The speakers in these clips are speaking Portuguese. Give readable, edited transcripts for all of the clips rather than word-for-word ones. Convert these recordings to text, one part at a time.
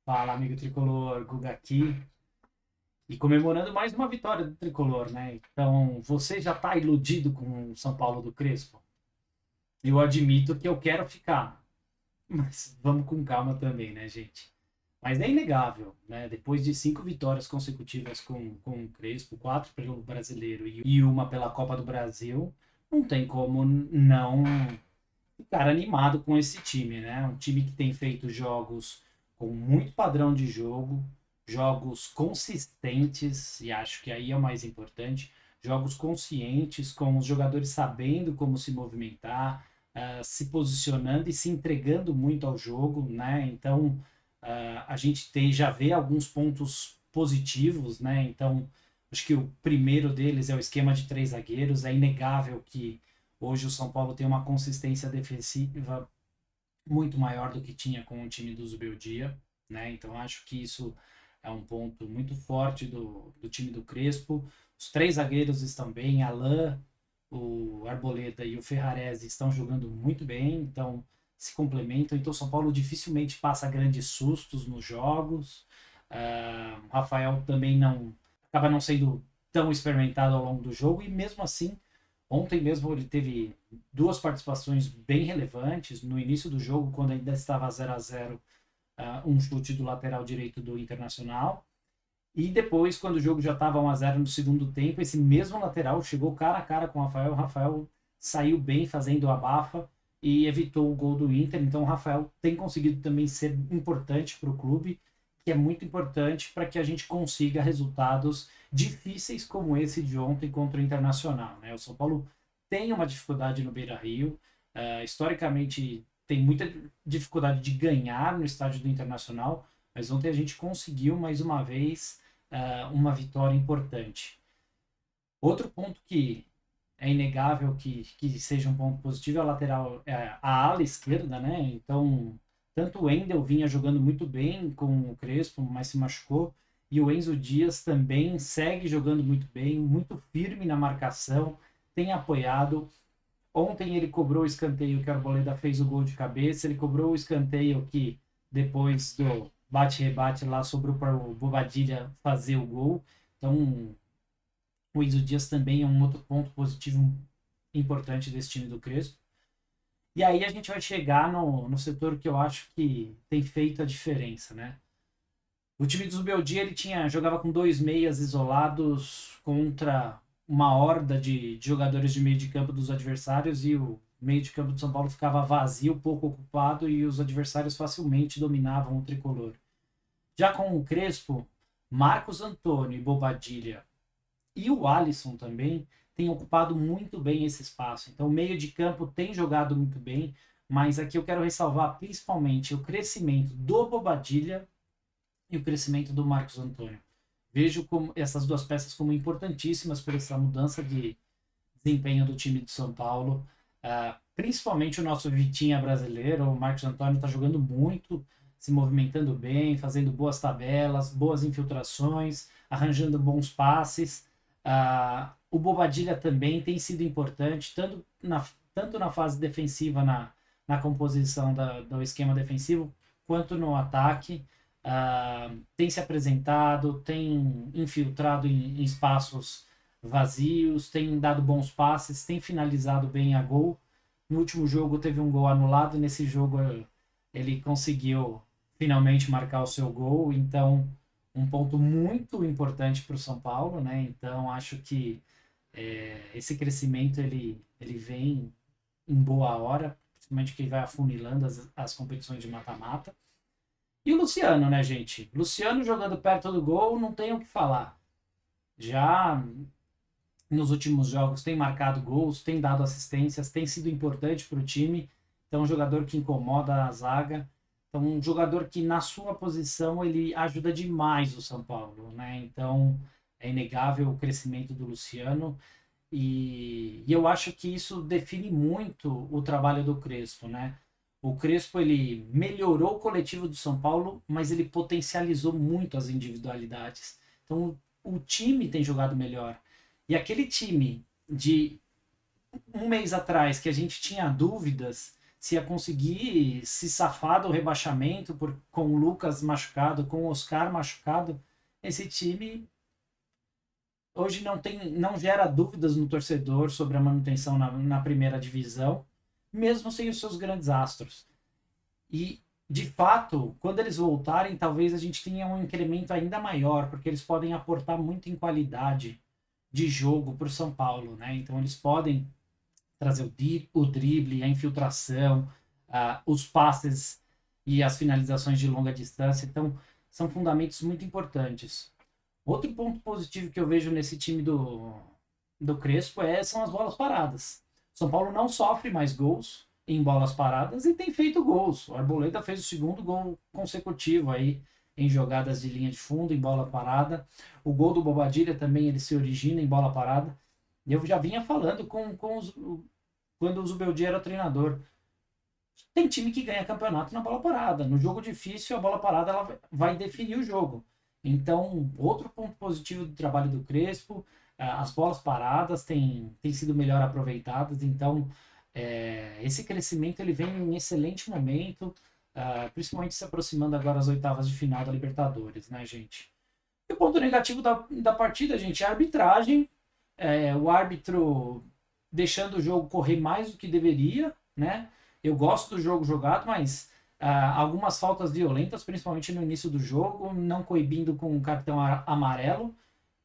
Fala, amigo tricolor, Guga aqui. E comemorando mais uma vitória do tricolor, né? Então, você já tá iludido com o São Paulo do Crespo? Eu admito que eu quero ficar, mas vamos com calma também, né, gente? Mas é inegável, né? Depois de 5 vitórias consecutivas com o Crespo, 4 pelo Brasileiro e uma pela Copa do Brasil, não tem como não ficar animado com esse time, né? Um time que tem feito jogos com muito padrão de jogo, jogos consistentes, e acho que aí é o mais importante, jogos conscientes, com os jogadores sabendo como se movimentar, se posicionando e se entregando muito ao jogo, né? Então, a gente já vê alguns pontos positivos, né? Então, acho que o primeiro deles é o esquema de 3 zagueiros. É inegável que hoje o São Paulo tem uma consistência defensiva muito maior do que tinha com o time do Zubeldia, né? Então acho que isso é um ponto muito forte do time do Crespo. Os 3 zagueiros estão bem, Alain, o Arboleda e o Ferrarese estão jogando muito bem, então se complementam. Então o São Paulo dificilmente passa grandes sustos nos jogos. Rafael também não acaba não sendo tão experimentado ao longo do jogo e mesmo assim ontem mesmo ele teve 2 participações bem relevantes. No início do jogo, quando ainda estava 0-0, um chute do lateral direito do Internacional. E depois, quando o jogo já estava 1-0 no segundo tempo, esse mesmo lateral chegou cara a cara com o Rafael. O Rafael saiu bem fazendo a bafa e evitou o gol do Inter. Então o Rafael tem conseguido também ser importante para o clube, que é muito importante para que a gente consiga resultados difíceis como esse de ontem contra o Internacional, né? O São Paulo tem uma dificuldade no Beira-Rio, historicamente tem muita dificuldade de ganhar no estádio do Internacional, mas ontem a gente conseguiu mais uma vez uma vitória importante. Outro ponto que é inegável que seja um ponto positivo é a lateral, a ala esquerda, né? Então, tanto o Wendel vinha jogando muito bem com o Crespo, mas se machucou, e o Enzo Dias também segue jogando muito bem, muito firme na marcação, tem apoiado. Ontem ele cobrou o escanteio que o Arboleda fez o gol de cabeça, ele cobrou o escanteio que depois do bate-rebate lá sobrou para o Bobadilha fazer o gol. Então, o Enzo Dias também é um outro ponto positivo importante desse time do Crespo. E aí a gente vai chegar no setor que eu acho que tem feito a diferença, né? O time do Zubeldia ele jogava com 2 meias isolados contra uma horda de jogadores de meio de campo dos adversários e o meio de campo do São Paulo ficava vazio, pouco ocupado e os adversários facilmente dominavam o tricolor. Já com o Crespo, Marcos Antônio e Bobadilha e o Alisson também têm ocupado muito bem esse espaço. Então, o meio de campo tem jogado muito bem, mas aqui eu quero ressalvar principalmente o crescimento do Bobadilha e o crescimento do Marcos Antônio. Vejo como essas 2 peças como importantíssimas para essa mudança de desempenho do time de São Paulo. Principalmente o nosso Vitinha brasileiro, o Marcos Antônio está jogando muito, se movimentando bem, fazendo boas tabelas, boas infiltrações, arranjando bons passes. O Bobadilha também tem sido importante, tanto na fase defensiva, na composição do esquema defensivo, quanto no ataque. Tem se apresentado, tem infiltrado em espaços vazios, tem dado bons passes, tem finalizado bem a gol. No último jogo teve um gol anulado, e nesse jogo ele conseguiu finalmente marcar o seu gol, então um ponto muito importante para o São Paulo, né? Então acho que esse crescimento ele vem em boa hora, principalmente que vai afunilando as competições de mata-mata. E o Luciano, né, gente? Luciano jogando perto do gol, não tem o que falar. Já nos últimos jogos tem marcado gols, tem dado assistências, tem sido importante para o time. Então, um jogador que incomoda a zaga. Então, um jogador que na sua posição ele ajuda demais o São Paulo, né? Então, é inegável o crescimento do Luciano. E eu acho que isso define muito o trabalho do Crespo, né? O Crespo ele melhorou o coletivo do São Paulo, mas ele potencializou muito as individualidades. Então o time tem jogado melhor. E aquele time de um mês atrás que a gente tinha dúvidas se ia conseguir se safar do rebaixamento com o Lucas machucado, com o Oscar machucado. Esse time hoje não gera dúvidas no torcedor sobre a manutenção na primeira divisão, mesmo sem os seus grandes astros. E, de fato, quando eles voltarem, talvez a gente tenha um incremento ainda maior, porque eles podem aportar muito em qualidade de jogo para o São Paulo, né? Então eles podem trazer o drible, a infiltração, os passes e as finalizações de longa distância. Então são fundamentos muito importantes. Outro ponto positivo que eu vejo nesse time do Crespo são as bolas paradas. São Paulo não sofre mais gols em bolas paradas e tem feito gols. O Arboleda fez o segundo gol consecutivo aí em jogadas de linha de fundo, em bola parada. O gol do Bobadilha também ele se origina em bola parada. E eu já vinha falando quando o Zubeldia era treinador. Tem time que ganha campeonato na bola parada. No jogo difícil, a bola parada ela vai definir o jogo. Então, outro ponto positivo do trabalho do Crespo, as bolas paradas têm sido melhor aproveitadas. Então, esse crescimento ele vem em excelente momento, principalmente se aproximando agora das oitavas de final da Libertadores, né, gente? E o ponto negativo da partida, gente, é a arbitragem. O árbitro deixando o jogo correr mais do que deveria, né? Eu gosto do jogo jogado, mas algumas faltas violentas, principalmente no início do jogo, não coibindo com um cartão amarelo.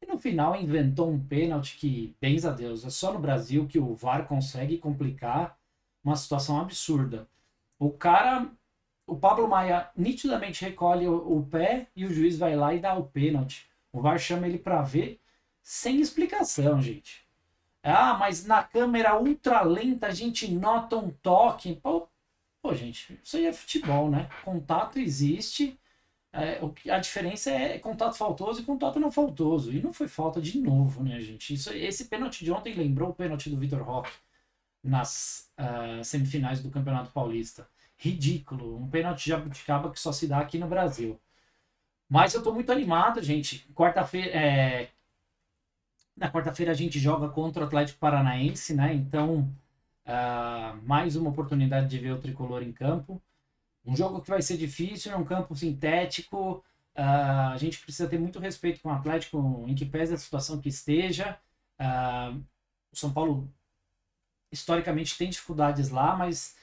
E no final inventou um pênalti que, bens a Deus, é só no Brasil que o VAR consegue complicar uma situação absurda. O Pablo Maia nitidamente recolhe o pé e o juiz vai lá e dá o pênalti. O VAR chama ele para ver sem explicação, gente. Mas na câmera ultra lenta a gente nota um toque. Pô, gente, isso aí é futebol, né? Contato existe. A diferença é contato faltoso e contato não faltoso. E não foi falta de novo, né, gente? Esse pênalti de ontem lembrou o pênalti do Vitor Roque nas semifinais do Campeonato Paulista. Ridículo. Um pênalti de jabuticaba que só se dá aqui no Brasil. Mas eu tô muito animado, gente. Na quarta-feira a gente joga contra o Atlético Paranaense, né? Então, mais uma oportunidade de ver o tricolor em campo. Um jogo que vai ser difícil, num campo sintético. A gente precisa ter muito respeito com o Atlético, em que pese a situação que esteja. O São Paulo, historicamente, tem dificuldades lá, mas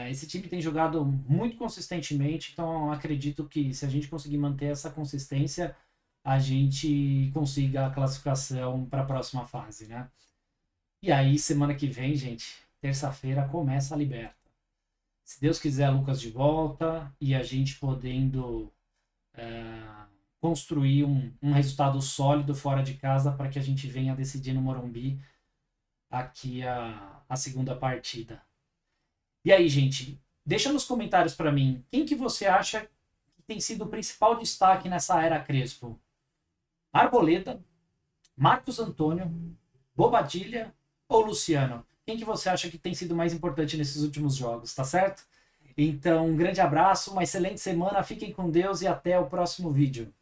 esse time tem jogado muito consistentemente. Então, acredito que se a gente conseguir manter essa consistência, a gente consiga a classificação para a próxima fase, né? E aí, semana que vem, gente, terça-feira, começa a Liberta. Se Deus quiser, Lucas de volta e a gente podendo construir um resultado sólido fora de casa para que a gente venha decidir no Morumbi aqui a segunda partida. E aí, gente, deixa nos comentários para mim, quem que você acha que tem sido o principal destaque nessa era Crespo? Arboleda, Marcos Antônio, Bobadilha ou Luciano? Quem que você acha que tem sido mais importante nesses últimos jogos, tá certo? Então, um grande abraço, uma excelente semana, fiquem com Deus e até o próximo vídeo.